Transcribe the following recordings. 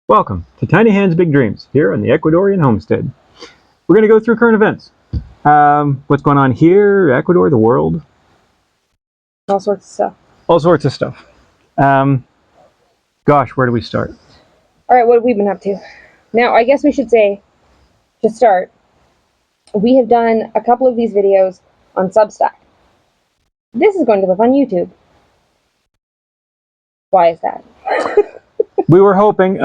Welcome to Tiny Hands Big Dreams here on the Ecuadorian homestead. We're going to go through current events. What's going on here, Ecuador, the world? All sorts of stuff. All sorts of stuff. Gosh, where do we start? All right, what have we been up to? Now, I guess we should say, to start, we have done a couple of these videos on Substack. This is going to live on YouTube. Why is that? We were hoping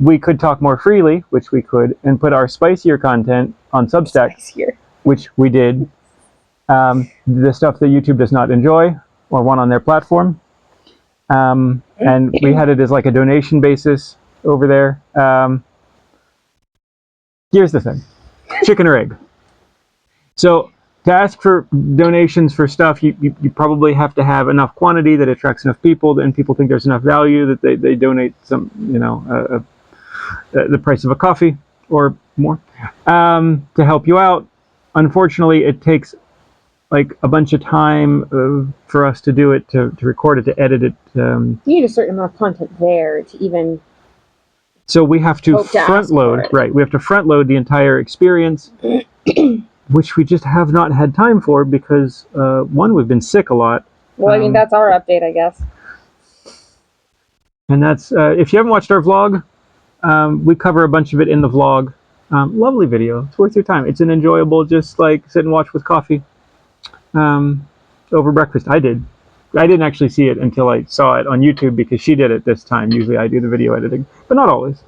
we could talk more freely, which we could, and put our spicier content on Substack, which we did. The stuff that YouTube does not enjoy or want on their platform. And we had it as like a donation basis over there. Here's the thing. Chicken or egg. So to ask for donations for stuff, you probably have to have enough quantity that attracts enough people, and people think there's enough value that they donate some, the price of a coffee or more to help you out. Unfortunately, it takes like a bunch of time for us to do it, to record it, to edit it. You need a certain amount of content there to even. So we have to front load, right? We have to front load the entire experience. Which we just have not had time for because, one, we've been sick a lot. Well, I mean, that's our update, I guess. And that's, if you haven't watched our vlog, we cover a bunch of it in the vlog. Lovely video. It's worth your time. It's an enjoyable, just like sit and watch with coffee over breakfast. I didn't actually see it until I saw it on YouTube because she did it this time. Usually I do the video editing, but not always.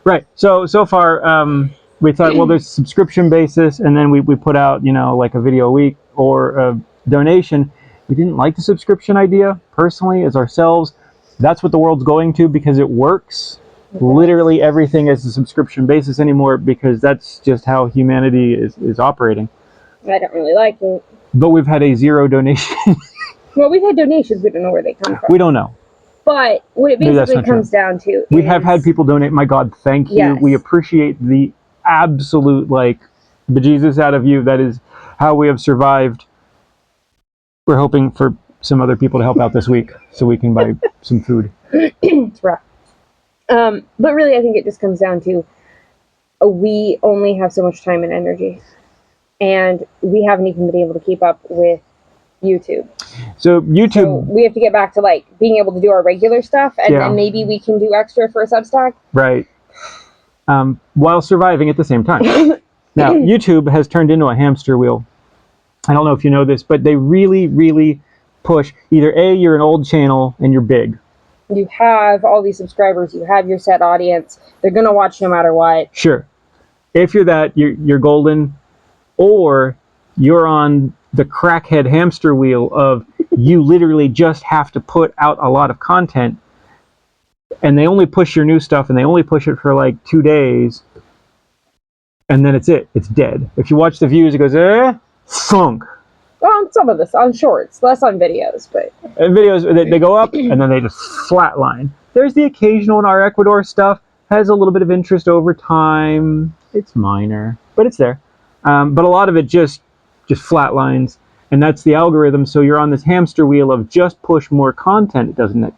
Right. So far, we thought, well, there's a subscription basis, and then we put out, like a video a week or a donation. We didn't like the subscription idea, personally, as ourselves. That's what the world's going to because it works. Okay. Literally everything is a subscription basis anymore because that's just how humanity is operating. I don't really like it. But we've had a zero donation. Well, we've had donations. We don't know where they come from. We don't know. But what it basically comes down to we have had people donate. My God, thank you. Yes. We appreciate the absolute bejesus out of you. That is how we have survived. We're hoping for some other people to help out this week so we can buy some food. It's rough. But really, I think it just comes down to we only have so much time and energy, and we haven't even been able to keep up with YouTube. So we have to get back to being able to do our regular stuff, and then maybe we can do extra for a Substack. Right. While surviving at the same time. Now, YouTube has turned into a hamster wheel. I don't know if you know this, but they really, really push either A, you're an old channel and you're big. You have all these subscribers, you have your set audience, they're going to watch no matter what. Sure. If you're that, you're golden, or you're on the crackhead hamster wheel of you literally just have to put out a lot of content. And they only push your new stuff, and they only push it for 2 days, and then it's dead. If you watch the views, it goes, thunk. Well, on some of this, on shorts, less on videos, but... And videos, they go up, and then they just flatline. There's the occasional in our Ecuador stuff, has a little bit of interest over time. It's minor, but it's there. But a lot of it just flatlines, and that's the algorithm, so you're on this hamster wheel of just push more content, doesn't it?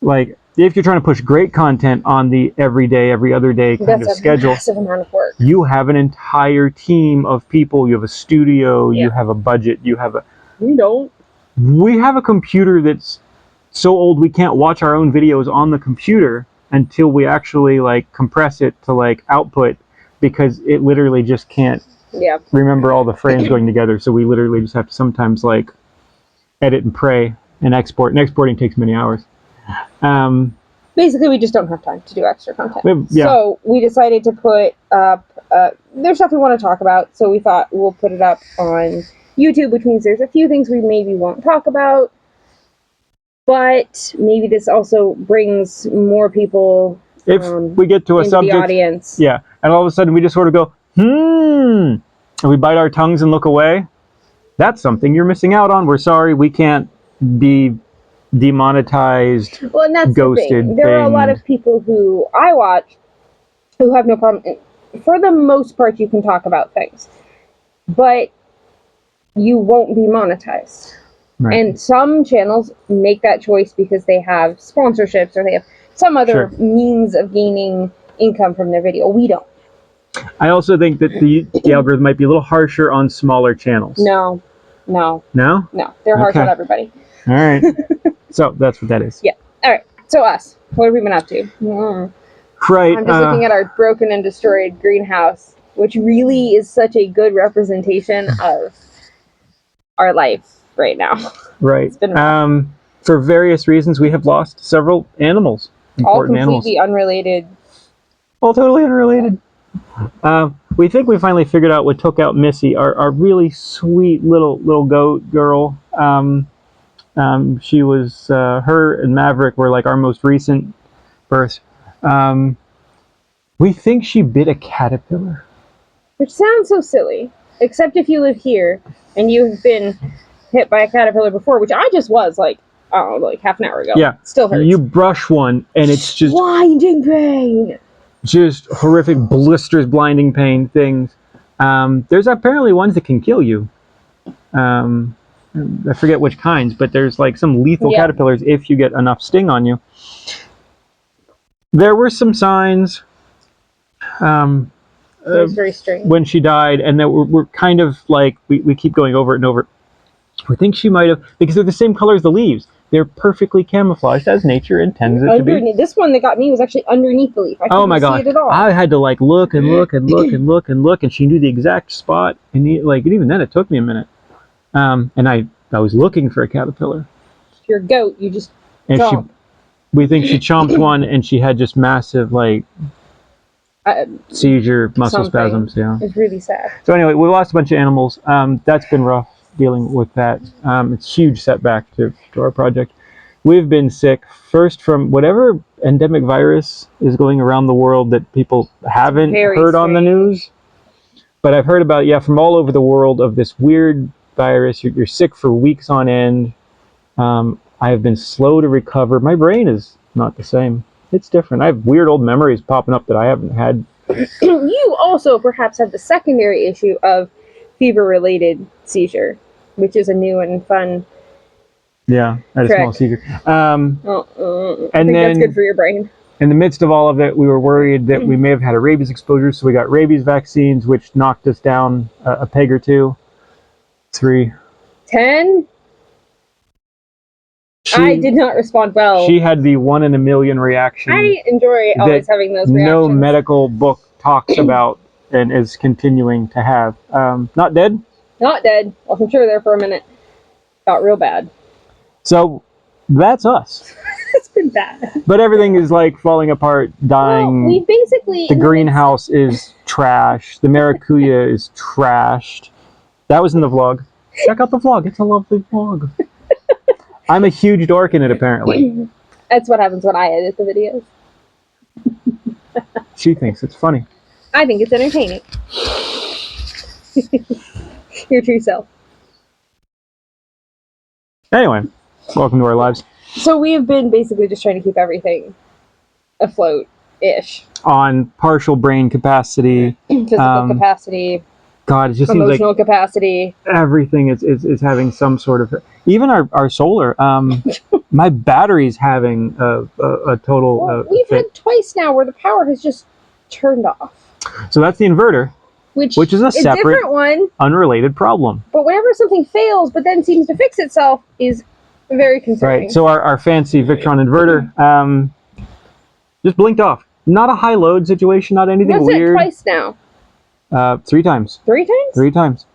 If you're trying to push great content on the every day, every other day kind of schedule, that's a massive amount of work. You have an entire team of people. You have a studio. You have a budget. You have a... We don't. We have a computer that's so old we can't watch our own videos on the computer until we actually compress it to output, because it literally just can't remember all the frames going together. So we literally just have to sometimes edit and pray and export. And exporting takes many hours. Basically, we just don't have time to do extra content. So we decided to put up, there's stuff we want to talk about, so we thought we'll put it up on YouTube, which means there's a few things we maybe won't talk about, but maybe this also brings more people if we get to a subject, the audience. Yeah, and all of a sudden we just sort of go, and we bite our tongues and look away. That's something you're missing out on. We're sorry, we can't be demonetized, and that's ghosted. The thing. There are a lot of people who I watch who have no problem. For the most part, you can talk about things, but you won't be monetized. Right. And some channels make that choice because they have sponsorships or they have some other means of gaining income from their video. We don't. I also think that the algorithm might be a little harsher on smaller channels. No. No? They're harsh on everybody. All right. So that's what that is. Yeah. All right. So us. What have we been up to? Right. I'm just looking at our broken and destroyed greenhouse, which really is such a good representation of our life right now. Right. It's been rough. For various reasons, we have lost several animals. All completely unrelated. All totally unrelated. We think we finally figured out what took out Missy, our really sweet little goat girl. She was, her and Maverick were like our most recent births. We think she bit a caterpillar. Which sounds so silly, except if you live here and you've been hit by a caterpillar before, which I just was like, I don't know, like half an hour ago. Yeah. Still hurts. You brush one and it's just blinding pain. Just horrific blisters, blinding pain things. There's apparently ones that can kill you. I forget which kinds, but there's like some lethal caterpillars if you get enough sting on you. There were some signs it was very strange when she died, and that we're kind of like, we keep going over it and over. We think she might have, because they're the same color as the leaves. They're perfectly camouflaged as nature intends it to be. This one that got me was actually underneath the leaf. I couldn't see it at all. I had to like look and look and look and look and look, and she knew the exact spot. And even then, it took me a minute. And I was looking for a caterpillar. If you're a goat, you just chomp. We think she chomped one, and she had just massive seizure, muscle spasms. Yeah, it's really sad. So anyway, we lost a bunch of animals. That's been rough dealing with that. It's a huge setback to our project. We've been sick first from whatever endemic virus is going around the world that people haven't heard on the news. But I've heard about, from all over the world, of this weird virus. You're sick for weeks on end. I have been slow to recover. My brain is not the same. It's different. I have weird old memories popping up that I haven't had. You also perhaps have the secondary issue of fever-related seizure, which is a new and fun. Yeah, I had a small seizure. I think that's good for your brain. In the midst of all of it, we were worried that we may have had a rabies exposure, so we got rabies vaccines, which knocked us down a peg or two. 3. 10? I did not respond well. She had the 1 in a million reaction. I enjoy always having those reactions. No medical book talks about and is continuing to have. Not dead? Not dead. Wasn't sure there for a minute. Got real bad. So that's us. It's been bad. But everything is like falling apart, dying. Well, we basically... The greenhouse is trash. The maracuya is trashed. That was in the vlog. Check out the vlog. It's a lovely vlog. I'm a huge dork in it, apparently. That's what happens when I edit the videos. She thinks it's funny. I think it's entertaining. Your true self. Anyway, welcome to our lives. So we have been basically just trying to keep everything afloat-ish. On partial brain capacity. Physical capacity. God, it just seems like emotional capacity. Everything is having some sort of... Even our solar. My battery's having a total... we've had twice now where the power has just turned off. So that's the inverter. Which is a separate, different one, unrelated problem. But whenever something fails but then seems to fix itself is very concerning. Right, so our fancy Victron inverter just blinked off. Not a high load situation, not anything weird. Twice now. 3 times. 3 times? 3 times.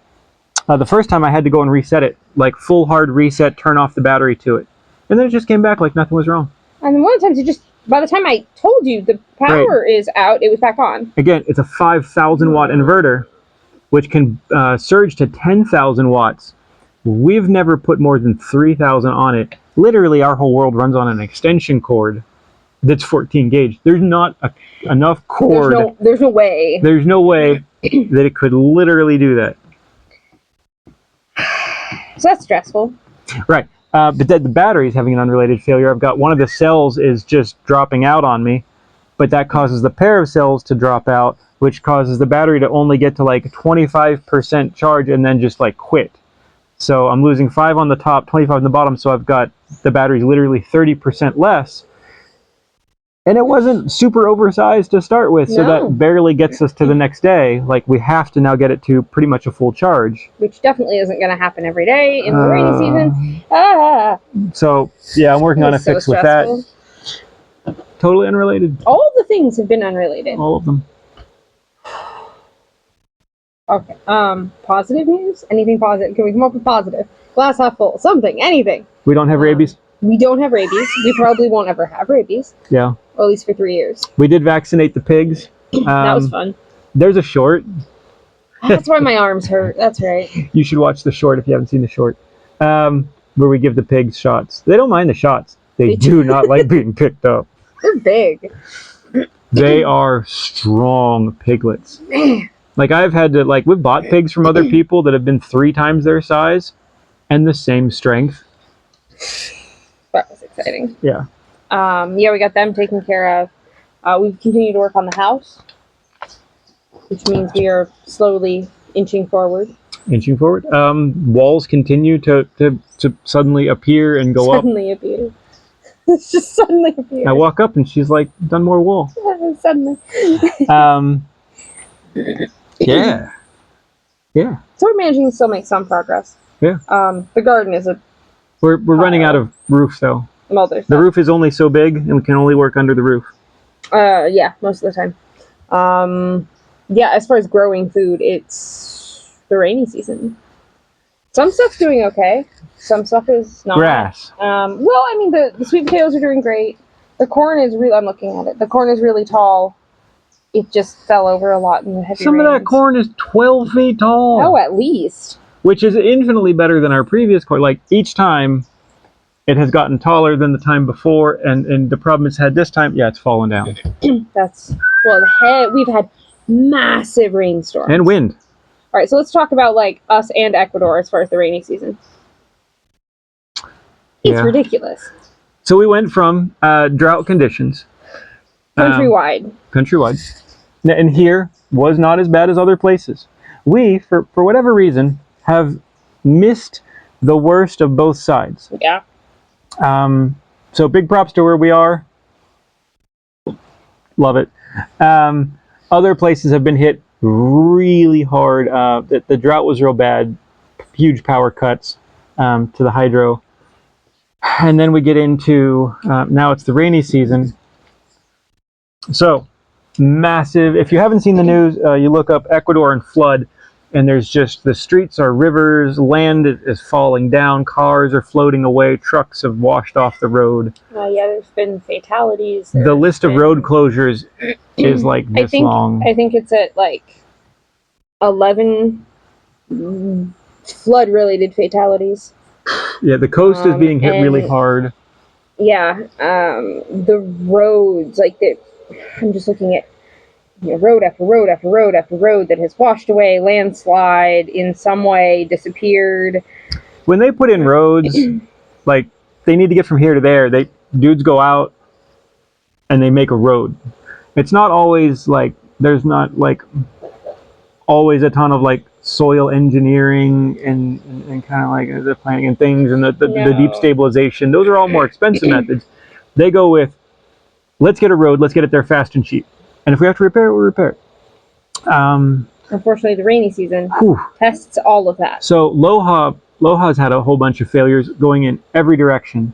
The first time I had to go and reset it, like full hard reset, turn off the battery to it. And then it just came back like nothing was wrong. And then one of the times it just, by the time I told you the power is out, it was back on. Again, it's a 5,000 watt inverter, which can surge to 10,000 watts. We've never put more than 3,000 on it. Literally, our whole world runs on an extension cord that's 14 gauge. There's not enough cord. There's no way. There's no way that it could literally do that. So that's stressful. Right. But the battery's having an unrelated failure. I've got one of the cells is just dropping out on me, but that causes the pair of cells to drop out, which causes the battery to only get to like 25% charge and then just like quit. So I'm losing 5 on the top, 25 on the bottom. So I've got the batteries literally 30% less. And it wasn't super oversized to start with, so that barely gets us to the next day. Like, we have to now get it to pretty much a full charge. Which definitely isn't going to happen every day in the rainy season. So, yeah, I'm working on a fix with that. Totally unrelated. All the things have been unrelated. All of them. Okay. Positive news? Anything positive? Can we come up with positive? Glass half full. Something. Anything. We don't have rabies? We don't have rabies. We probably won't ever have rabies. Yeah. Or at least for 3 years. We did vaccinate the pigs. That was fun. There's a short. That's why my arms hurt. That's right. You should watch the short if you haven't seen the short. Where we give the pigs shots. They don't mind the shots. They do not like being picked up. They're big. They are strong piglets. Like, I've had to, like, we've bought pigs from other people that have been 3 times their size and the same strength. That was exciting. Yeah. Yeah, we got them taken care of. We've continued to work on the house, which means we are slowly inching forward. Inching forward. Walls continue to suddenly appear and go up. Suddenly appear. It's just suddenly appear. I walk up and she's like, done more wall. Suddenly. Yeah. Yeah. So we're managing to still make some progress. Yeah. The garden is a... We're running out of roof, though. Well, the roof is only so big, and we can only work under the roof. Yeah, most of the time. Yeah, as far as growing food, it's the rainy season. Some stuff's doing okay. Some stuff is not. Grass. Well, I mean, the sweet potatoes are doing great. The corn is really... I'm looking at it. The corn is really tall. It just fell over a lot in the heavy Some rains. of that corn is 12 feet tall. Oh, at least. Which is infinitely better than our previous corn. Like, each time... it has gotten taller than the time before, and the problem it's had this time, yeah, it's fallen down. We've had massive rainstorms. And wind. All right, so let's talk about, like, us and Ecuador as far as the rainy season. It's ridiculous. So we went from drought conditions. Countrywide. And here was not as bad as other places. We, for whatever reason, have missed the worst of both sides. Yeah. So big props to where we are. Love it. Other places have been hit really hard. The drought was real bad. Huge power cuts to the hydro. And then we get into, now it's the rainy season. So massive. If you haven't seen the news, you look up Ecuador and flood. And there's just, the streets are rivers, land is falling down, cars are floating away, trucks have washed off the road. Yeah, there's been fatalities. The list of road closures is like this long. I think it's at like 11 flood-related fatalities. Yeah, the coast is being hit really hard. Yeah, the roads, like I'm just looking at road after road after road after road that has washed away, landslide, in some way disappeared. When they put in roads, like, they need to get from here to there, dudes go out and they make a road. It's not always like, there's not like always a ton of like soil engineering and kind of like the planning and things and the deep stabilization. Those are all more expensive methods. They go with, let's get a road, let's get it there fast and cheap. And if we have to repair it, we'll repair it. Unfortunately, the rainy season tests all of that. So Loja's had a whole bunch of failures going in every direction.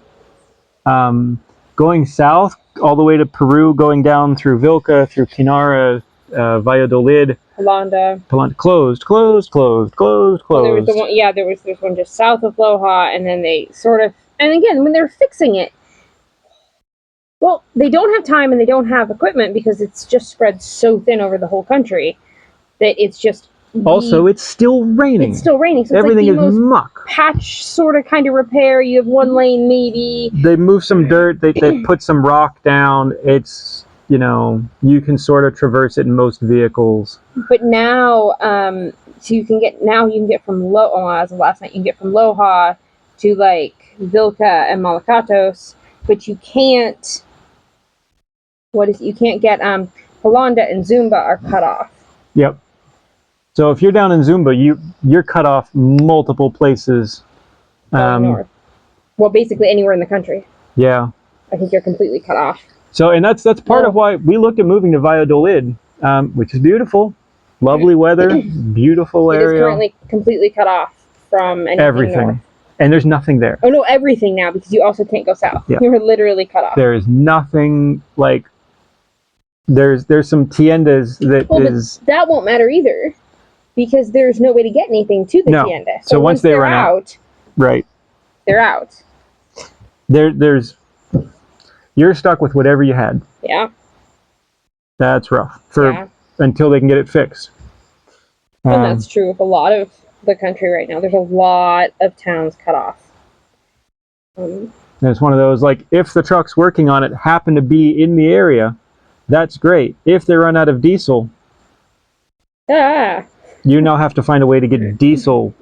Going south, all the way to Peru, going down through Vilca, through Quinara, Valladolid. Holanda. Closed. Well, there was there's one just south of Loja, and then they sort of, and again, when they're fixing it, well, they don't have time and they don't have equipment because it's just spread so thin over the whole country that it's just... Also, it's still raining. So everything it's like is muck. Patch sort of kind of repair. You have one lane maybe. They move some dirt. They put some rock down. It's, you can sort of traverse it in most vehicles. But now, so you can get from as of last night, you can get from Loja to like Vilca and Malacatos, but you can't... you can't get Holanda and Zumba are cut off. Yep. So if you're down in Zumba, you're cut off multiple places. North. Well, basically anywhere in the country. Yeah. I think you're completely cut off. So, and that's part of why we looked at moving to Valladolid, which is beautiful, lovely weather, beautiful area. It is currently completely cut off from anything north. And there's nothing there. Oh no, everything now, because you also can't go south. Yeah. You're literally cut off. There is nothing like. There's some tiendas that is. But that won't matter either, because there's no way to get anything to the tienda. So once they run out, right, they're out. There's. You're stuck with whatever you had. Yeah. That's rough until they can get it fixed. And that's true of a lot of the country right now. There's a lot of towns cut off. It's one of those, like, if the trucks working on it happen to be in the area, that's great. If they run out of diesel, you now have to find a way to get diesel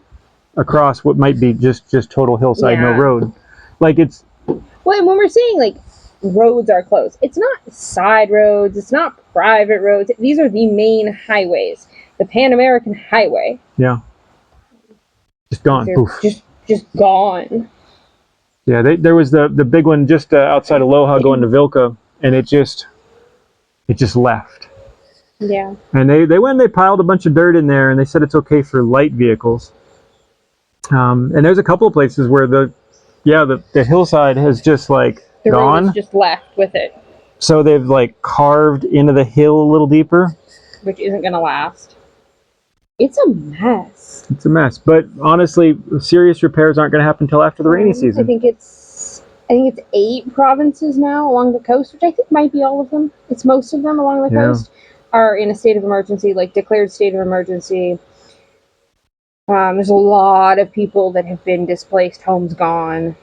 across what might be just total hillside, no road. Like, it's... Well, and when we're saying, like, roads are closed, it's not side roads, it's not private roads. These are the main highways. The Pan American Highway. Yeah. Just gone. Poof. Just gone. Yeah, there was the big one just outside of Loja going to Vilca, and it just left. Yeah. And they piled a bunch of dirt in there, and they said it's okay for light vehicles. And there's a couple of places where the hillside has just like the gone. Road is just left with it. So they've like carved into the hill a little deeper, which isn't going to last. It's a mess. It's a mess. But honestly, serious repairs aren't going to happen until after the rainy season. I think it's 8 provinces now along the coast, which I think might be all of them. It's most of them along the coast are in a state of emergency, like declared state of emergency. There's a lot of people that have been displaced, homes gone,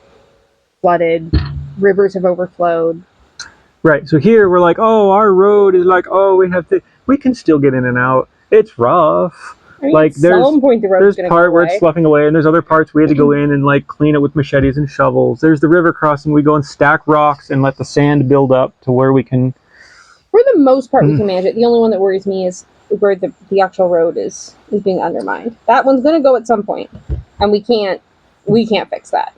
flooded, rivers have overflowed. Right. So here we're like, oh, our road is like, oh, we can still get in and out. It's rough. I mean, like at some point the road's there's part where it's sloughing away, and there's other parts we had to go in and like clean it with machetes and shovels. There's the river crossing. We go and stack rocks and let the sand build up to where we can. For the most part, we can manage it. The only one that worries me is where the actual road is being undermined. That one's going to go at some point, and we can't fix that.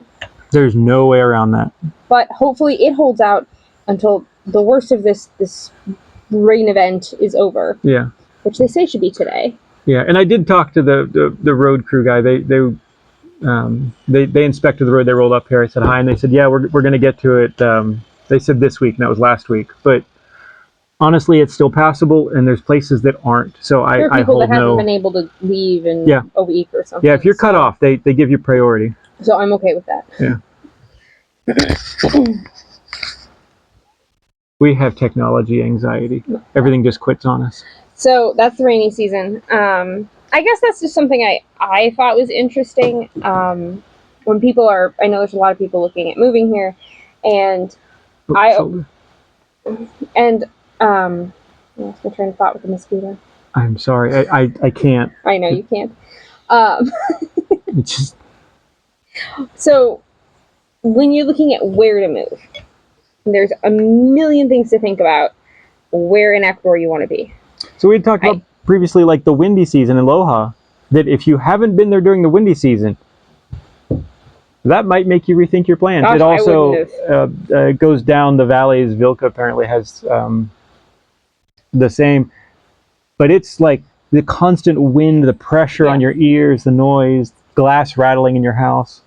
There's no way around that. But hopefully, it holds out until the worst of this rain event is over. Yeah. Which they say should be today. Yeah, and I did talk to the road crew guy. They inspected the road. They rolled up here. I said hi, and they said, yeah, we're going to get to it. They said this week, and that was last week. But honestly, it's still passable, and there's places that aren't. So there are people that haven't been able to leave in a week or something. Yeah, if you're cut off, they give you priority. So I'm okay with that. Yeah. We have technology anxiety. Everything just quits on us. So that's the rainy season. I guess that's just something I thought was interesting. When people I know there's a lot of people looking at moving here, and I lost my train of thought with the mosquito. I'm sorry, I can't. I know you can't. It's just so when you're looking at where to move, there's a million things to think about. Where in Ecuador you want to be. So we had talked about previously, like the windy season in Loja, that if you haven't been there during the windy season, that might make you rethink your plans. Gosh, it also goes down the valleys. Vilca apparently has the same, but it's like the constant wind, the pressure on your ears, the noise, glass rattling in your house.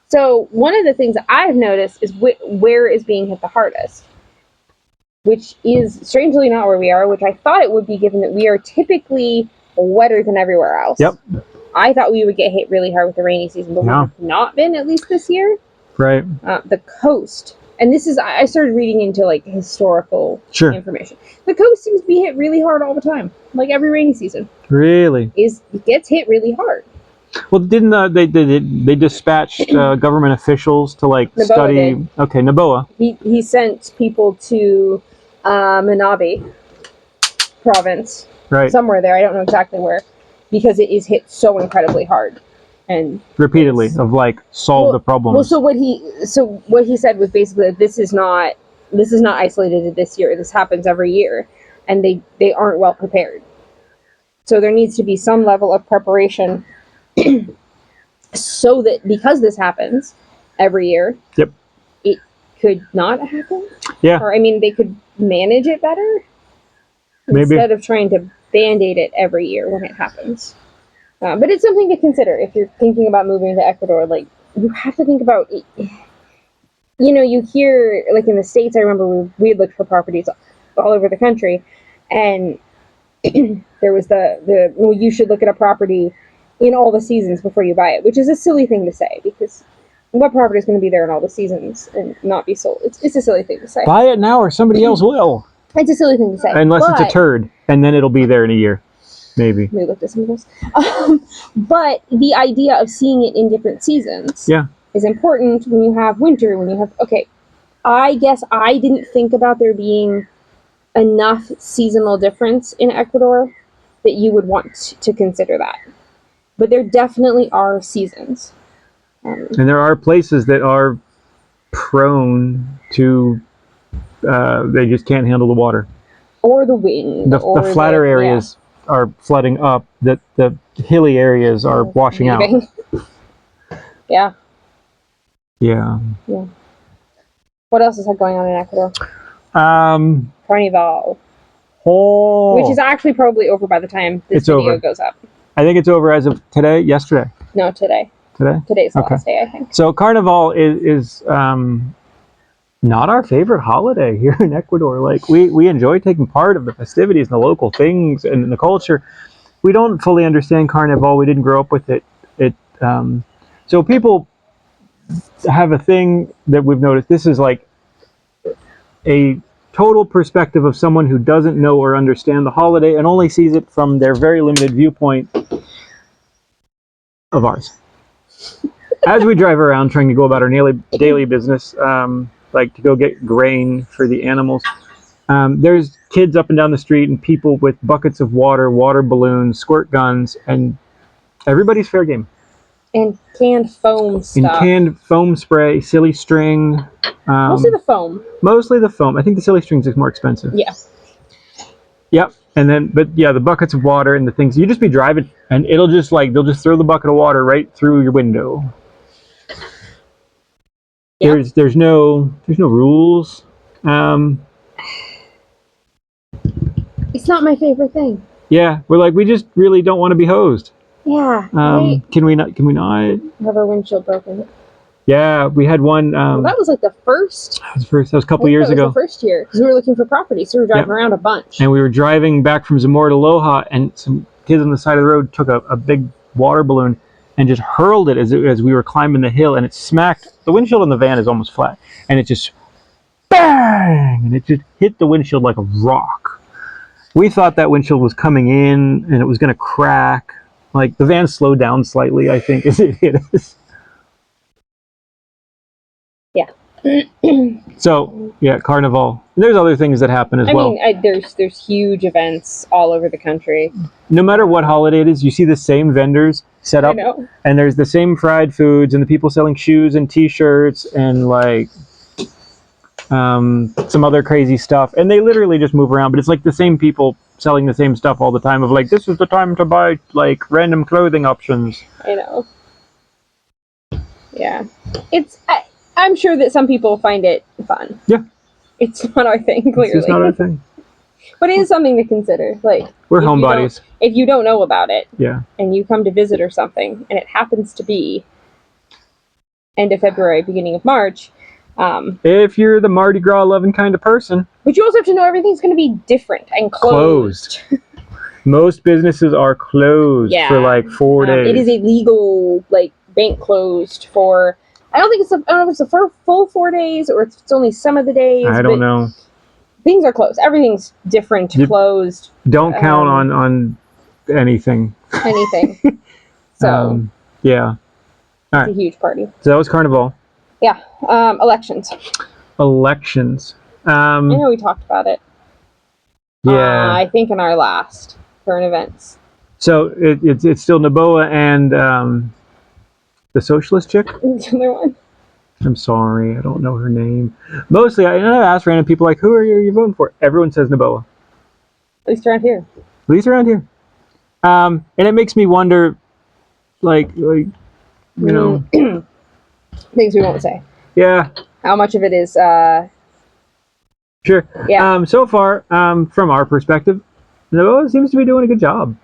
So one of the things that I've noticed is where is being hit the hardest, which is strangely not where we are, which I thought it would be, given that we are typically wetter than everywhere else. Yep. I thought we would get hit really hard with the rainy season, but we have not been, at least this year. Right. The coast, and this is, I started reading into like historical information. The coast seems to be hit really hard all the time, like every rainy season. Really? It gets hit really hard. Well, didn't they dispatched government officials to like Noboa study? Did. Okay, Noboa. He sent people to Manabi province, somewhere there. I don't know exactly where, because it is hit so incredibly hard and repeatedly of like solve the problem. Well, so what he said was basically that this is not isolated to this year. This happens every year, and they aren't well prepared. So there needs to be some level of preparation so that because this happens every year, Yep. it could not happen. Yeah. Or, I mean, they could manage it better Maybe. instead of trying to band-aid it every year when it happens. But it's something to consider if you're thinking about moving to Ecuador. Like, you have to think about, you know, you hear, like in the States, I remember we had looked for properties all over the country, and there was well, you should look at a property in all the seasons before you buy it, which is a silly thing to say, because what property is going to be there in all the seasons and not be sold? It's a silly thing to say. Buy it now or somebody else will. It's a silly thing to say. Unless it's a turd, and then it'll be there in a year. Maybe. We looked at some of those. But the idea of seeing it in different seasons is important when you have winter, when you have... Okay, I guess I didn't think about there being enough seasonal difference in Ecuador that you would want to consider that. But there definitely are seasons. And there are places that are prone to... they just can't handle the water. Or the wind. The flatter areas are flooding up. The hilly areas are washing out. Yeah. Yeah. What else is going on in Ecuador? Carnival. Which is actually probably over by the time this video goes up. I think it's over as of today, yesterday. No, today. Today? Today's the last day, I think. So Carnival is not our favorite holiday here in Ecuador. Like, we enjoy taking part of the festivities and the local things and the culture. We don't fully understand Carnival. We didn't grow up with it. So people have a thing that we've noticed. This is like a total perspective of someone who doesn't know or understand the holiday and only sees it from their very limited viewpoint of ours. As we drive around trying to go about our daily business, like to go get grain for the animals, there's kids up and down the street and people with buckets of water, water balloons, squirt guns, and everybody's fair game. And canned foam stuff. And canned foam spray, silly string. Mostly the foam. Mostly the foam. I think the silly strings is more expensive. Yeah. Yep. And then, but yeah, the buckets of water and the things. You just be driving, and it'll just they'll just throw the bucket of water right through your window. Yeah. There's no rules. It's not my favorite thing. Yeah, we're like, we just really don't want to be hosed. Yeah. Can we not? Have our windshield broken? Yeah, we had one. That was like the first. That was a couple years ago. The first year, because we were looking for property, so we were driving around a bunch. And we were driving back from Zamora to Loja, and some kids on the side of the road took a big water balloon and just hurled it as we were climbing the hill, and it smacked. The windshield on the van is almost flat, and it just bang, and it just hit the windshield like a rock. We thought that windshield was coming in, and it was going to crack. Like, the van slowed down slightly, I think, as it hit us. Yeah. So, yeah, Carnival. There's other things that happen as well. I mean, there's huge events all over the country. No matter what holiday it is, you see the same vendors set up. I know. And there's the same fried foods and the people selling shoes and T-shirts and, like, some other crazy stuff. And they literally just move around. But it's like the same people selling the same stuff all the time of, like, this is the time to buy, like, random clothing options. I know. Yeah. I'm sure that some people find it fun. Yeah. It's not our thing, clearly. It's not our thing. But it is something to consider. Like, we're homebodies. If you don't know about it, yeah, and you come to visit or something, and it happens to be end of February, beginning of March. If you're the Mardi Gras loving kind of person. But you also have to know everything's going to be different and closed. Most businesses are closed for like 4 days. It is a legal, like, bank closed for... I don't know if it's the full 4 days or if it's only some of the days. I don't know. Things are closed. Everything's different, closed. Don't count on anything. Anything. So. Yeah. All right. It's a huge party. So that was Carnival. Yeah. Elections. I know we talked about it. Yeah. I think in our last current events. So it's still Noboa and the socialist chick? The other one. I'm sorry, I don't know her name. Mostly, I ask random people, like, who are you voting for? Everyone says Noboa. At least around here. At least around here. And it makes me wonder, like you know, Things we won't say. yeah, How much of it is, sure. Yeah. So far, from our perspective, Noah seems to be doing a good job.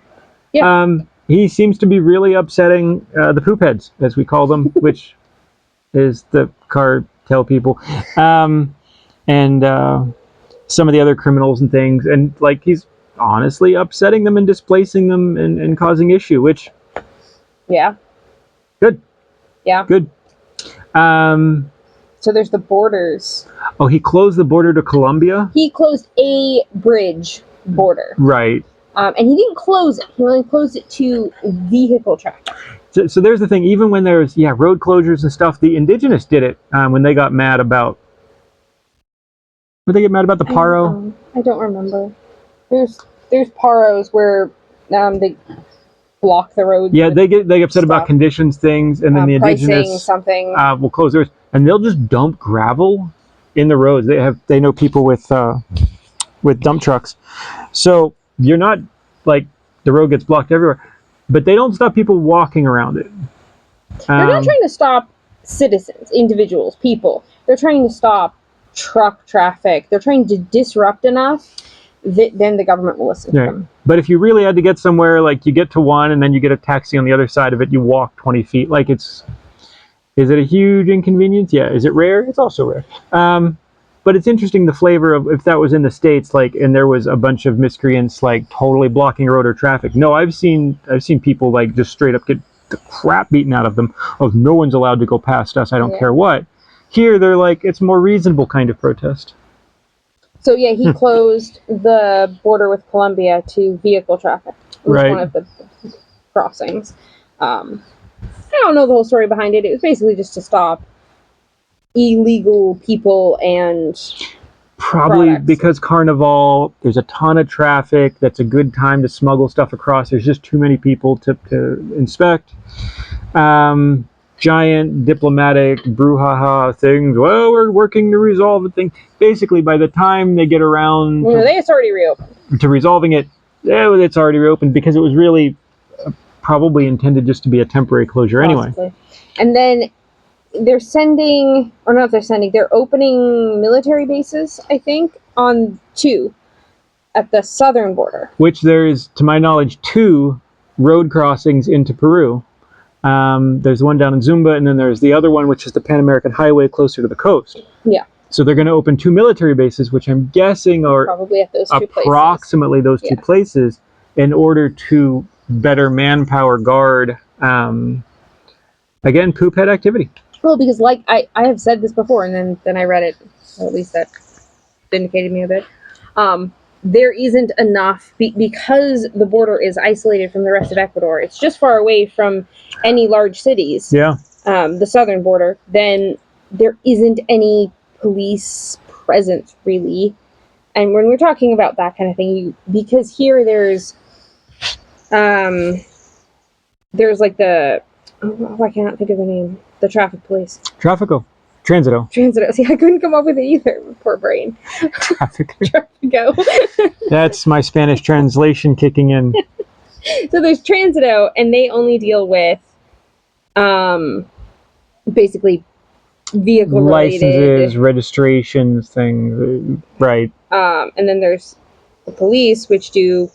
Yeah. He seems to be really upsetting the poop heads, as we call them, which is the cartel people, and some of the other criminals and things. And like he's honestly upsetting them and displacing them and causing issue, which yeah. good, Yeah. good. So there's the borders. Oh, he closed the border to Colombia? He closed a bridge border. Right. And he didn't close it. He only closed it to vehicle traffic. So there's the thing. Even when there's road closures and stuff, the indigenous did it when they got mad about. Would they get mad about the paro? I don't remember. There's paros where they block the roads. Yeah, they get upset about conditions, things, and then the indigenous something will close theirs, and they'll just dump gravel in the roads. They know people with dump trucks, so you're not like the road gets blocked everywhere, but they don't stop people walking around it. They're not trying to stop citizens, individuals, people. They're trying to stop truck traffic. They're trying to disrupt enough that then the government will listen to them. But if you really had to get somewhere, like you get to one and then you get a taxi on the other side of it, you walk 20 feet. Like is it a huge inconvenience? Yeah. Is it rare? It's also rare. But it's interesting the flavor of if that was in the States, like, and there was a bunch of miscreants like totally blocking road or traffic. No, I've seen people like just straight up get the crap beaten out of them. Oh, no one's allowed to go past us. I don't care what. Here, they're like, it's more reasonable kind of protest. So yeah, he closed the border with Colombia to vehicle traffic. It was one of the crossings. I don't know the whole story behind it. It was basically just to stop illegal people and probably products. Because Carnival, there's a ton of traffic. That's a good time to smuggle stuff across. There's just too many people to inspect. Giant diplomatic brouhaha things. Well, we're working to resolve the thing. Basically, by the time they get around it's already reopened. To resolving it, it's already reopened because it was really probably intended just to be a temporary closure anyway. And then they're opening military bases, I think, on 2 at the southern border. Which there's, to my knowledge, 2 road crossings into Peru. There's one down in Zumba, and then there's the other one, which is the Pan American Highway closer to the coast. Yeah. So they're going to open 2 military bases, which I'm guessing are probably at those 2 approximately those 2 places, in order to better manpower guard, again, poop head activity. Well, because like I have said this before, and then I read it, or at least that vindicated me a bit. There isn't enough, because the border is isolated from the rest of Ecuador. It's just far away from any large cities. Yeah. The southern border. Then there isn't any police presence, really. And when we're talking about that kind of thing, because here there's like I cannot think of the name. The traffic police. Transito. See, I couldn't come up with it either. Poor brain. Traffico. That's my Spanish translation kicking in. So there's Transito, and they only deal with, basically, vehicle-related licenses, registrations, things, right? And then there's the police, which do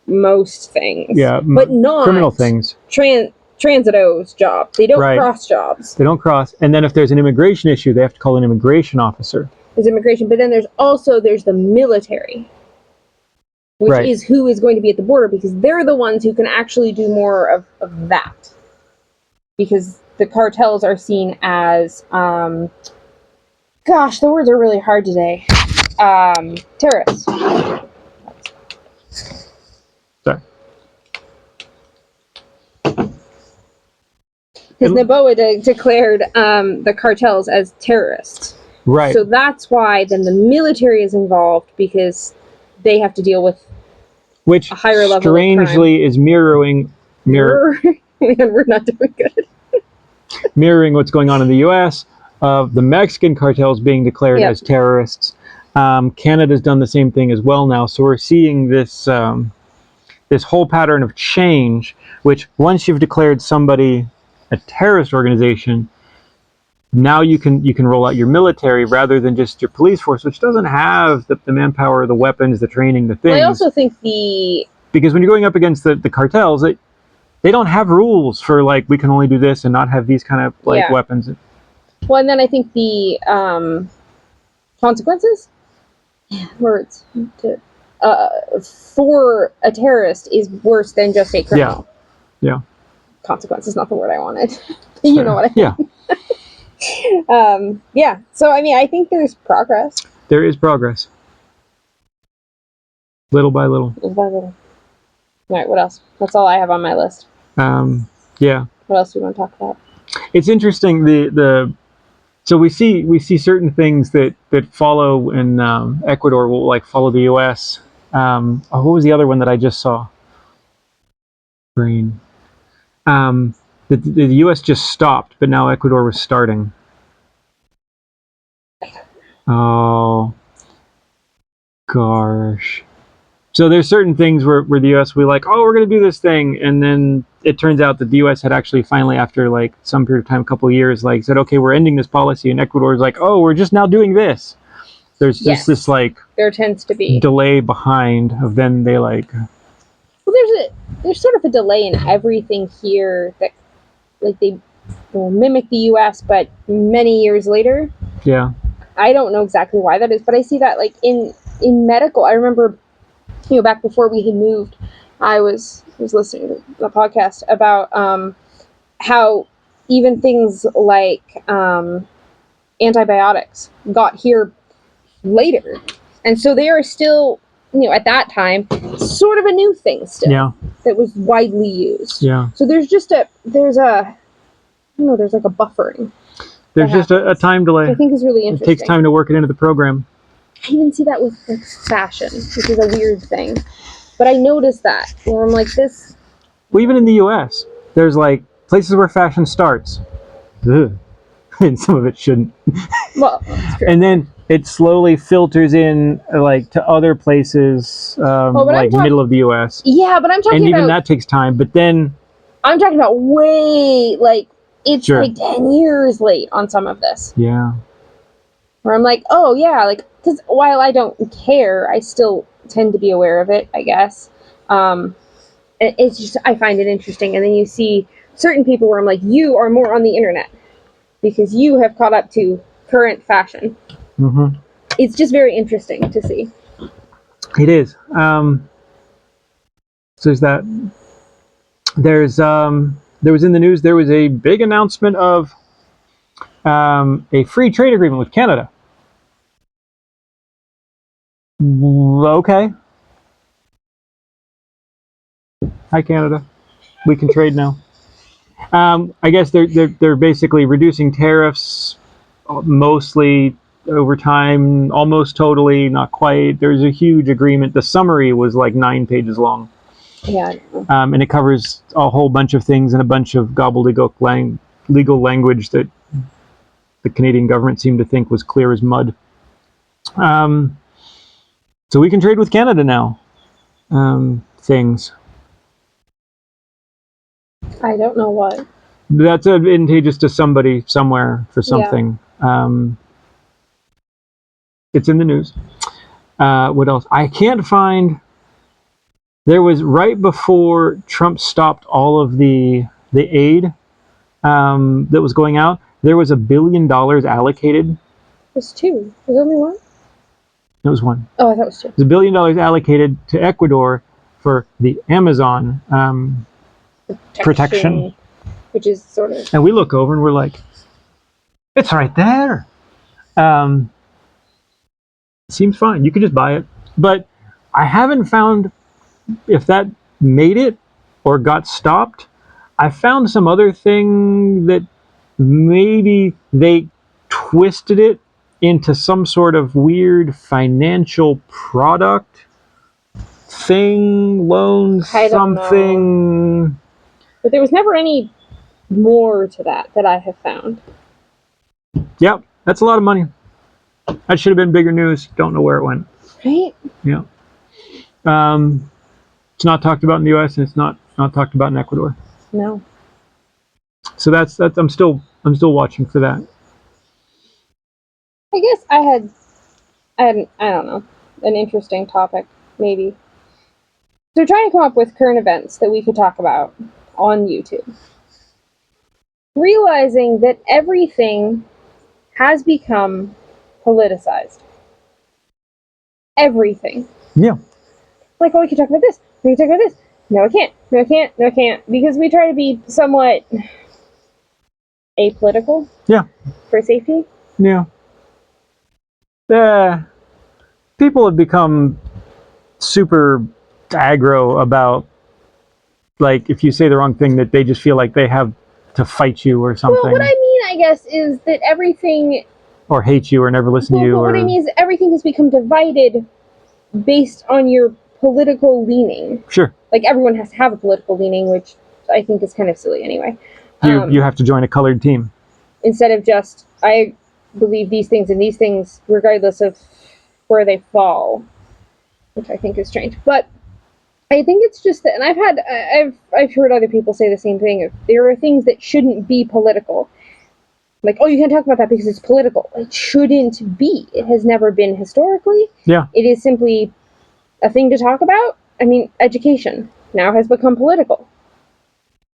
most things. Yeah, but not criminal things. Transito's job. They don't cross jobs. They don't cross. And then if there's an immigration issue, they have to call an immigration officer. There's immigration, but then there's the military, which is who is going to be at the border, because they're the ones who can actually do more of that. Because the cartels are seen as, gosh, the words are really hard today. Terrorists. Sorry. Because Noboa declared the cartels as terrorists. Right. So that's why then the military is involved, because they have to deal with a higher level of crime. Strangely is mirroring... Man, we're not doing good. Mirroring what's going on in the U.S., the Mexican cartels being declared as terrorists. Canada's done the same thing as well now. So we're seeing this this whole pattern of change, which once you've declared somebody a terrorist organization, now you can roll out your military rather than just your police force, which doesn't have the manpower, the weapons, the training, the things. Well, I also think because when you're going up against the cartels, they don't have rules for like we can only do this and not have these kind of like weapons. Well, and then I think the consequences, words to for a terrorist is worse than just a criminal. Yeah. Consequence is not the word I wanted. You know what I mean? Yeah. So I mean, I think there's progress. There is progress. Little by little. Little by little. All right. What else? That's all I have on my list. Yeah. What else do you want to talk about? It's interesting. So we see certain things that follow in Ecuador will like follow the U.S. What was the other one that I just saw? Brain. The U.S. just stopped, but now Ecuador was starting. Oh, gosh. So there's certain things where the U.S. we like, oh, we're going to do this thing, and then it turns out that the U.S. had actually finally, after like some period of time, a couple of years, like said, okay, we're ending this policy, and Ecuador is like, oh, we're just now doing this. There's just this like there tends to be delay behind of then they like. Well, there's sort of a delay in everything here that like they will mimic the U.S. but many years later. Yeah. I don't know exactly why that is, but I see that like in medical. I remember, back before we had moved, I was listening to a podcast about how even things like antibiotics got here later, and so they are still, at that time, sort of a new thing still that was widely used. Yeah. So there's like a buffering. There's just a time delay. Which I think is really interesting. It takes time to work it into the program. I even see that with like fashion, which is a weird thing. But I noticed that where I'm like this. Well, even in the U.S., there's like places where fashion starts. Ugh. And some of it shouldn't. Well, that's true. And then it slowly filters in like to other places, like middle of the U.S. Yeah, but I'm talking about... And even that takes time. But then... I'm talking about way, like, it's like 10 years late on some of this. Yeah. Where I'm like, oh, yeah, like, because while I don't care, I still tend to be aware of it, I guess. It's just, I find it interesting. And then you see certain people where I'm like, you are more on the internet because you have caught up to current fashion. Mm-hmm. It's just very interesting to see. It is. So there's that. There was in the news, there was a big announcement of a free trade agreement with Canada. Okay. Hi, Canada. We can trade now. I guess they're basically reducing tariffs mostly over time, almost totally, not quite. There's a huge agreement. The summary was like 9 pages long. Yeah. And it covers a whole bunch of things and a bunch of gobbledygook legal language that the Canadian government seemed to think was clear as mud. So we can trade with Canada now. Things. I don't know what. That's advantageous to somebody somewhere for something. Yeah. It's in the news. What else? I can't find... There was right before Trump stopped all of the aid that was going out, there was $1 billion allocated. It was 2. Was there only 1? It was 1. Oh, I thought it was 2. There's $1 billion allocated to Ecuador for the Amazon protection. Which is sort of... And we look over and we're like, it's right there. Seems fine. You could just buy it. But I haven't found if that made it or got stopped. I found some other thing that maybe they twisted it into some sort of weird financial product thing, loans, something. Know. But there was never any more to that I have found. Yep, that's a lot of money. That should have been bigger news. Don't know where it went. Right? Yeah. It's not talked about in the U.S. and it's not talked about in Ecuador. No. So that's I'm still watching for that. I guess I had I don't know, an interesting topic, maybe. So trying to come up with current events that we could talk about on YouTube. Realizing that everything has become politicized. Everything. Yeah. Like, oh, we can talk about this. We can talk about this. No, I can't. No, I can't. No, I can't. Because we try to be somewhat apolitical. Yeah. For safety. Yeah. People have become super aggro about, like, if you say the wrong thing, that they just feel like they have to fight you or something. Well, what I mean, I guess, is that everything... Or hate you or never listen to you. But what I mean is everything has become divided based on your political leaning. Sure. Like, everyone has to have a political leaning, which I think is kind of silly anyway. You have to join a colored team. Instead of just, I believe these things and these things, regardless of where they fall, which I think is strange. But I think it's just that, and I've heard other people say the same thing. There are things that shouldn't be political. Like, oh, you can't talk about that because it's political. It shouldn't be. It has never been historically. Yeah. It is simply a thing to talk about. I mean, education now has become political.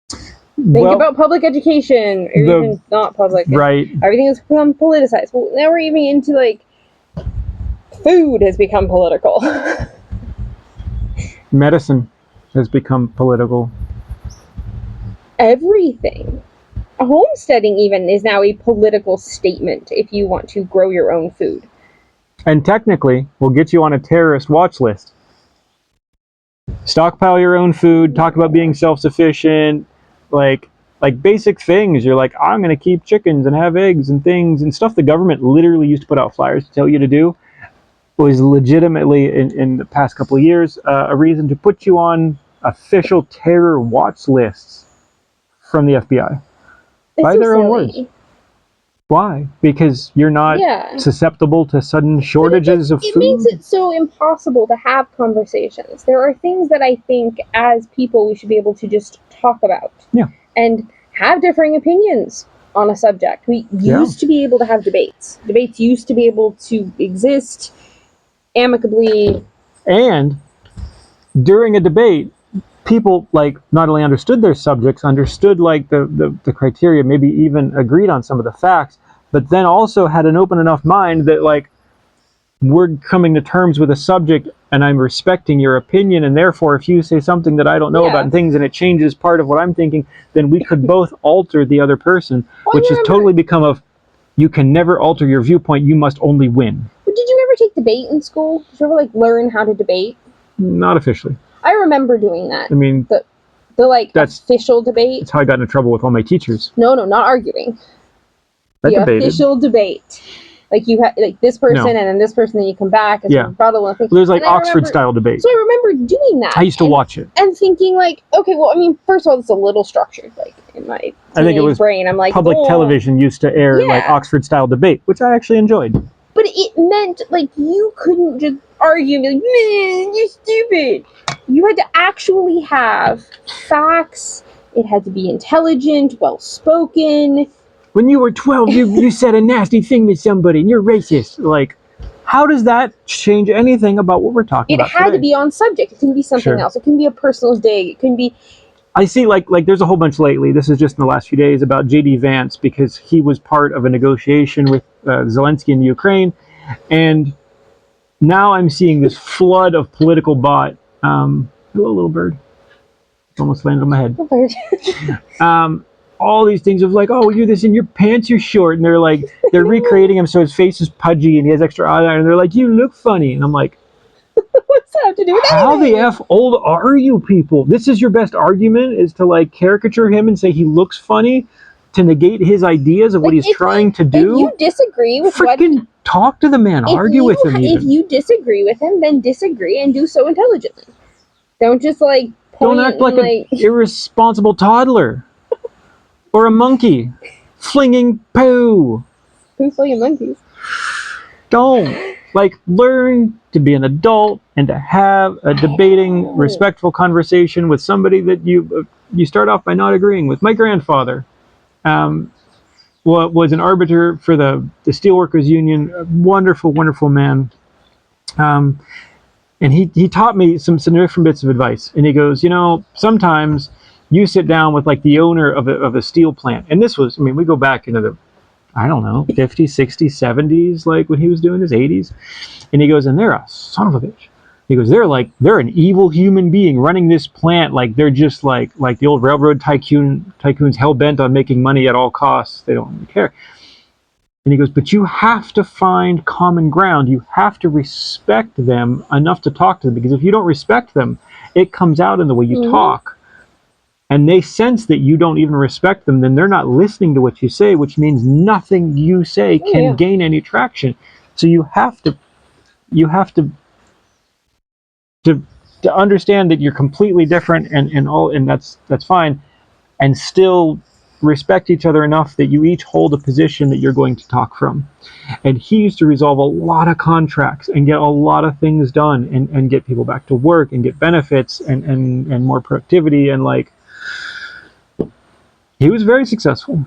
Think about public education, or even not public. Right. Everything has become politicized. Well, now we're even into, like, food has become political. Medicine has become political. Everything. Homesteading even is now a political statement if you want to grow your own food. And technically, will get you on a terrorist watch list. Stockpile your own food, talk about being self-sufficient, like basic things. You're like, I'm going to keep chickens and have eggs and things and stuff the government literally used to put out flyers to tell you to do, was legitimately, in the past couple of years, a reason to put you on official terror watch lists from the FBI. By their own words. Why? Because you're not susceptible to sudden shortages of food? It makes it so impossible to have conversations. There are things that I think, as people, we should be able to just talk about. Yeah. And have differing opinions on a subject. We used to be able to have debates. Debates used to be able to exist amicably. And during a debate, people, like, not only understood their subjects, understood, like, the criteria, maybe even agreed on some of the facts, but then also had an open enough mind that, like, we're coming to terms with a subject and I'm respecting your opinion, and therefore if you say something that I don't know about things and it changes part of what I'm thinking, then we could both alter the other person, which has totally become you can never alter your viewpoint, you must only win. Did you ever take debate in school? Did you ever, like, learn how to debate? Not officially. I remember doing that. I mean, the official debate. That's how I got into trouble with all my teachers. No, not arguing. Official debate. Like, you had, like, this person and then this person, then you come back as a rebuttal. There's, like, Oxford-style debate. So I remember doing that. I used to watch it. And thinking, like, okay, well, I mean, first of all, it's a little structured. Like, in my brain, I'm like, public television used to air, like, Oxford-style debate, which I actually enjoyed. But it meant, like, you couldn't just argue and be like, man, you're stupid. You had to actually have facts. It had to be intelligent, well-spoken. When you were 12, you said a nasty thing to somebody, and you're racist. Like, how does that change anything about what we're talking about It had to be on subject. It can be something else. It can be a personal dig. It can be... I see, like there's a whole bunch lately, this is just in the last few days, about J.D. Vance, because he was part of a negotiation with Zelensky in Ukraine, and now I'm seeing this flood of political bot. Hello, little bird. Almost landed on my head. Little bird. All these things of, like, oh, you're this and your pants are short, and they're recreating him so his face is pudgy and he has extra eyeliner, and they're like, you look funny, and I'm like, what's that have to do with anything? How the F old are you people? This is your best argument, is to, like, caricature him and say he looks funny to negate his ideas of what he's trying to do? If you disagree with freaking talk to the man, argue with him even. If you disagree with him, then disagree and do so intelligently. Don't just, like, point. Don't act like an irresponsible toddler. Or a monkey flinging poo. Poo flinging monkeys. Don't. Like, learn to be an adult and to have a debating, respectful conversation with somebody that you start off by not agreeing with. My grandfather was an arbiter for the Steelworkers Union, a wonderful, wonderful man. And he taught me some different bits of advice. And he goes, sometimes you sit down with like the owner of a steel plant. And this was, we go back into the, I don't know, 50s, 60s, 70s, like when he was doing his 80s. And he goes, and they're a son of a bitch. He goes, they're an evil human being running this plant. Like they're just like the old railroad tycoons hell bent on making money at all costs. They don't really care. And he goes, but you have to find common ground. You have to respect them enough to talk to them, because if you don't respect them, it comes out in the way you talk. And they sense that you don't even respect them, then they're not listening to what you say, which means nothing you say can gain any traction. So you have to understand that you're completely different and that's fine, and still respect each other enough that you each hold a position that you're going to talk from. And he used to resolve a lot of contracts and get a lot of things done and get people back to work and get benefits and more productivity, and like he was very successful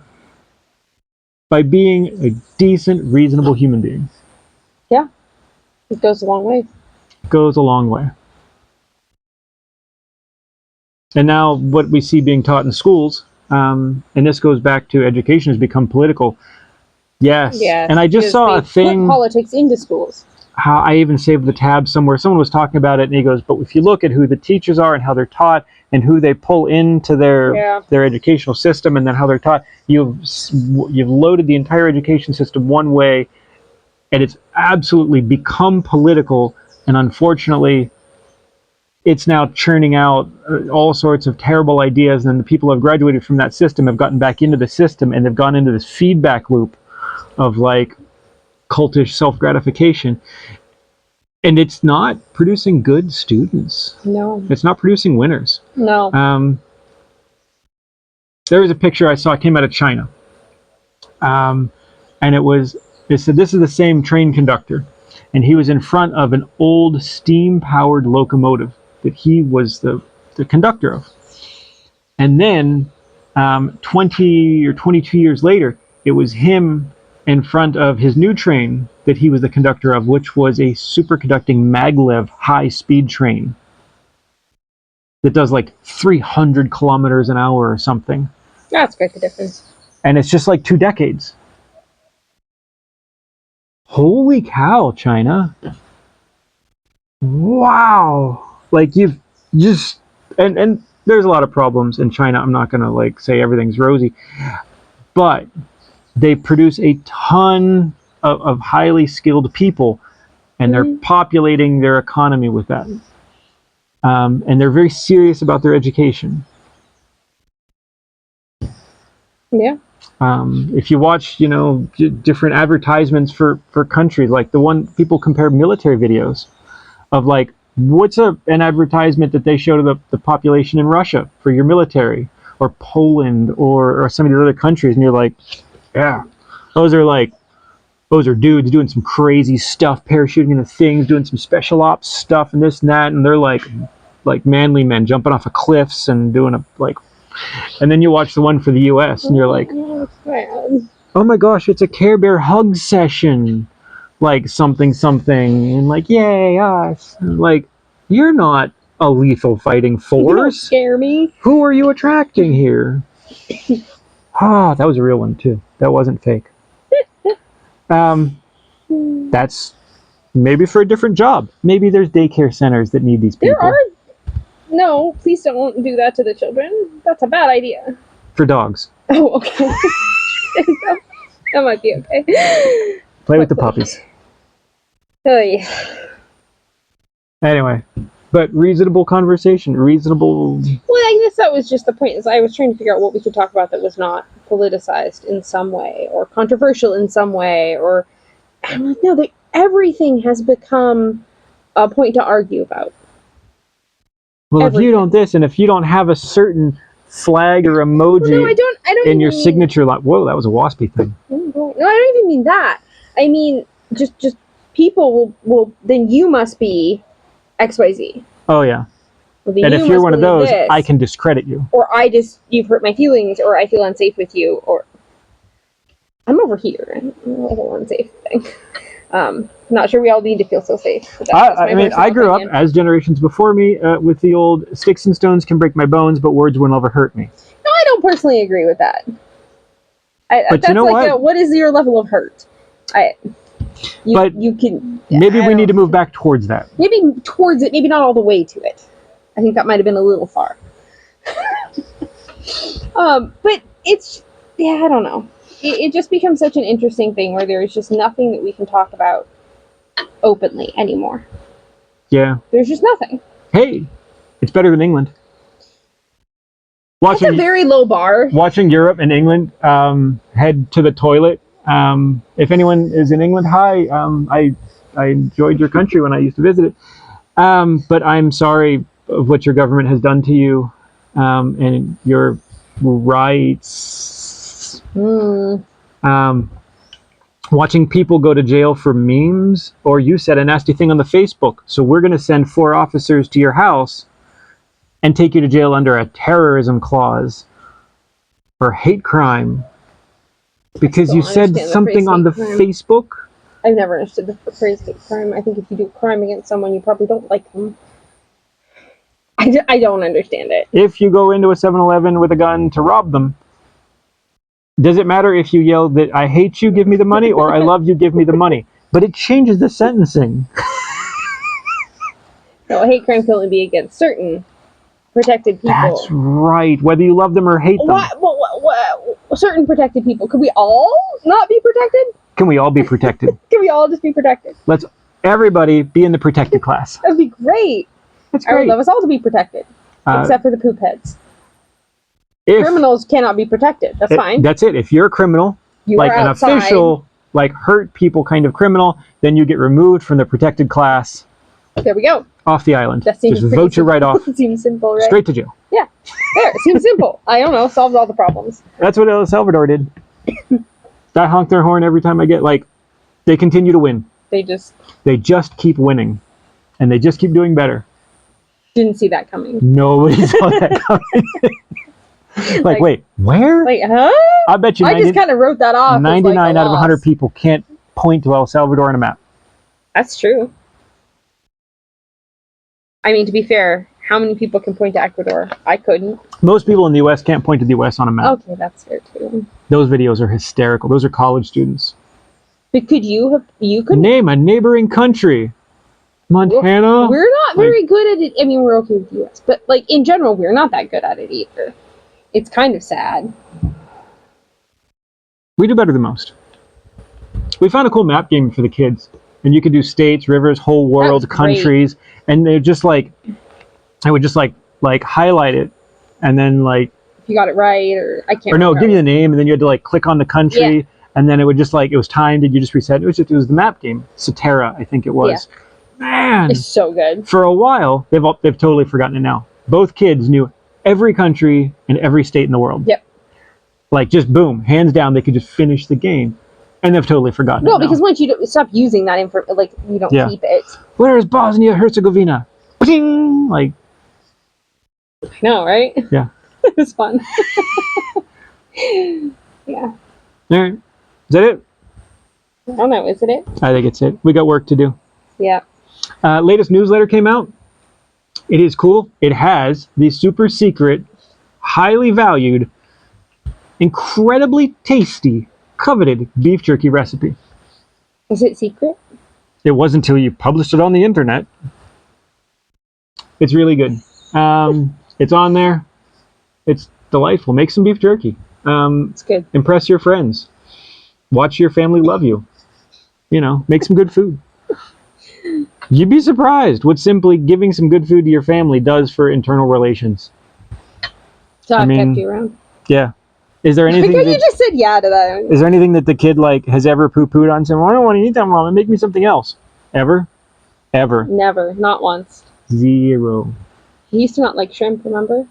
by being a decent, reasonable human being. Yeah, it goes a long way. Goes a long way. And now what we see being taught in schools, and this goes back to education, has become political. Yes. And I just saw a thing. Put politics into schools. How I even saved the tab somewhere. Someone was talking about it, and he goes, but if you look at who the teachers are and how they're taught and who they pull into their educational system and then how they're taught, you've loaded the entire education system one way, and it's absolutely become political. And unfortunately, it's now churning out all sorts of terrible ideas, and the people who have graduated from that system have gotten back into the system, and they've gone into this feedback loop of like cultish self-gratification, and it's not producing good students. No, it's not producing winners. No. There was a picture I saw, it came out of China, and it said this is the same train conductor, and he was in front of an old steam-powered locomotive that he was the conductor of. And then 20 or 22 years later, it was him in front of his new train that he was the conductor of, which was a superconducting maglev high-speed train that does like 300 kilometers an hour or something. That's quite the difference. And it's just like 2 decades. Holy cow, China. Wow. Like you've just, and there's a lot of problems in China. I'm not going to like say everything's rosy, but they produce a ton of highly skilled people, and they're populating their economy with that. And they're very serious about their education. Yeah. If you watch, different advertisements for countries, like the one people compare military videos of like, what's an advertisement that they show to the population in Russia for your military, or Poland, or some of these other countries, and you're like, yeah, those are dudes doing some crazy stuff, parachuting into things, doing some special ops stuff and this and that, and they're like manly men jumping off of cliffs and doing and then you watch the one for the US and you're like, oh my gosh, it's a Care Bear hug session, like something, and like, yay, us. Like, you're not a lethal fighting force. You don't scare me. Who are you attracting here? That was a real one too. That wasn't fake. That's maybe for a different job. Maybe there's daycare centers that need these people. There are. No, please don't do that to the children. That's a bad idea. For dogs. Oh, okay. That might be okay. Play with the puppies. Oh, yeah. Anyway, but reasonable conversation, reasonable... Well, I guess that was just the point. Is I was trying to figure out what we could talk about that was not politicized in some way, or controversial in some way, or... I'm like, no, everything has become a point to argue about. Well, everything. If you don't this, and if you don't have a certain flag or emoji I don't in your signature line... Whoa, that was a waspy thing. No, I don't even mean that. I mean, just people will then you must be XYZ. Oh yeah. Well, then And you if you're must one of believe those, this, I can discredit you. or you've hurt my feelings, or I feel unsafe with you, or I'm over here. I don't know the whole unsafe thing. Not sure we all need to feel so safe. I mean, I grew up, as generations before me, with the old sticks and stones can break my bones, but words will never hurt me. No, I don't personally agree with that. But that's you know like what is your level of hurt? You can. Maybe we need to move back towards that. Maybe towards it, maybe not all the way to it. I think that might have been a little far. But it's, I don't know. It just becomes such an interesting thing where there is just nothing that we can talk about openly anymore. Yeah. There's just nothing. Hey, it's better than England. That's a very low bar. Watching Europe and England head to the toilet. If anyone is in England, hi. I enjoyed your country when I used to visit it. But I'm sorry of what your government has done to you and your rights. Watching people go to jail for memes, or you said a nasty thing on the Facebook, so we're going to send 4 officers to your house and take you to jail under a terrorism clause for hate crime because you said something on the Facebook. I've never understood the phrase hate crime. I think if you do a crime against someone, you probably don't like them. I don't understand it. If you go into a 7-Eleven with a gun to rob them, does it matter if you yell that I hate you, give me the money, or I love you, give me the money? But it changes the sentencing. No, a hate crime can only be against certain protected people. That's right. Whether you love them or hate them. What? Certain protected people. Could we all not be protected? Can we all be protected? Can we all just be protected? Let's everybody be in the protected class. That would be great. That's great. I would love us all to be protected, except for the poop heads. Criminals cannot be protected. That's fine. That's it. If you're a criminal, like an official, like hurt people kind of criminal, then you get removed from the protected class. There we go. Off the island. That seems just vote you right off. It seems simple, right? Straight to jail. Yeah. There. It seems simple. I don't know. Solves all the problems. That's what El Salvador did. I honk their horn every time I get, like, they continue to win. They just keep winning. And they just keep doing better. Didn't see that coming. Nobody saw that coming. like, wait, where? Like, huh? I bet you I just kind of wrote that off. 99 out of 100 people can't point to El Salvador on a map. That's true. I mean, to be fair, how many people can point to Ecuador? I couldn't. Most people in the U.S. can't point to the U.S. on a map. Okay, that's fair too. Those videos are hysterical. Those are college students. But could you name a neighboring country? Montana? We're not very good at it. I mean, we're okay with the U.S., but like in general, we're not that good at it either. It's kind of sad. We do better than most. We found a cool map game for the kids, and you could do states, rivers, whole world, countries, and they're just like, I would just like highlight it, and then like if you got it right, or I can't. Or no, give you the name, and then you had to like click on the country, and then it would just like it was timed, and you just reset. It was the map game, Cetera, I think it was. Yeah. Man, it's so good. For a while, they've totally forgotten it now. Both kids knew every country and every state in the world. Yep. Like just boom, hands down, they could just finish the game, and they've totally forgotten it. No, because once you stop using that info, like you don't keep it. Where is Bosnia Herzegovina? Ping! Like. I know, right? Yeah. It was fun. Yeah. All right. Is that it? I don't know. Is it? I think it's it. We got work to do. Yeah. Latest newsletter came out. It is cool. It has the super secret, highly valued, incredibly tasty, coveted beef jerky recipe. Is it secret? It was until you published it on the internet. It's really good. It's on there. It's delightful. Make some beef jerky. It's good. Impress your friends. Watch your family love you. You know, make some good food. You'd be surprised what simply giving some good food to your family does for internal relations. So I've kept you around. Yeah. Is there anything you just said yeah to that? Is there anything that the kid like has ever poo-pooed on saying, well, I don't want to eat that, Mom. Make me something else. Ever? Ever? Never. Not once. Zero. He used to not like shrimp, remember?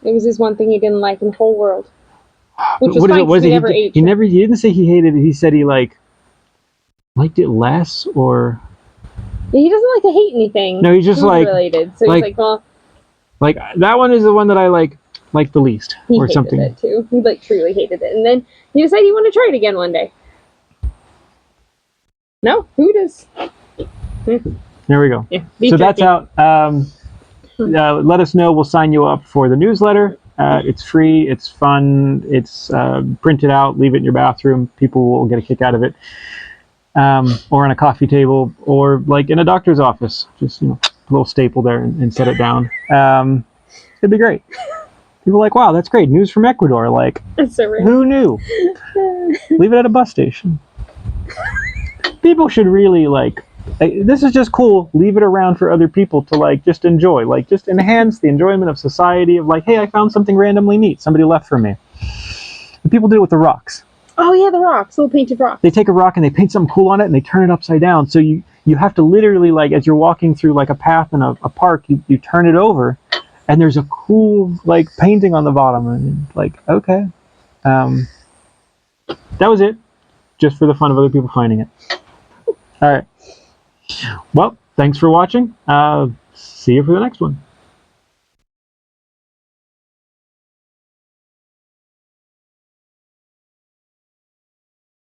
It was his one thing he didn't like in the whole world. Which was fine, he never ate shrimp. He didn't say he hated it. He said he like, liked it less, or He doesn't like to hate anything. No, he's just food like- related. So like- he's like, well, like that one is the one that I like the least, he or hated something. it too. He like truly hated it, and then he decided he wanted to try it again one day. No, food is. There we go. Yeah, So that's out. Let us know. We'll sign you up for the newsletter. It's free. It's fun. It's printed out. Leave it in your bathroom. People will get a kick out of it. Or on a coffee table, or like in a doctor's office. Just a little staple there and set it down. It'd be great. People are like, wow, that's great. News from Ecuador. Like, That's so rare. who knew? Leave it at a bus station. People should really this is just cool. Leave it around for other people to just enjoy. Just enhance the enjoyment of society of hey, I found something randomly neat. Somebody left for me. And people do it with the rocks. Oh yeah, the rocks, little painted rocks. They take a rock and they paint something cool on it and they turn it upside down. So you have to literally as you're walking through a path in a park, you turn it over and there's a cool painting on the bottom and okay. That was it. Just for the fun of other people finding it. All right. Well, thanks for watching. See you for the next one.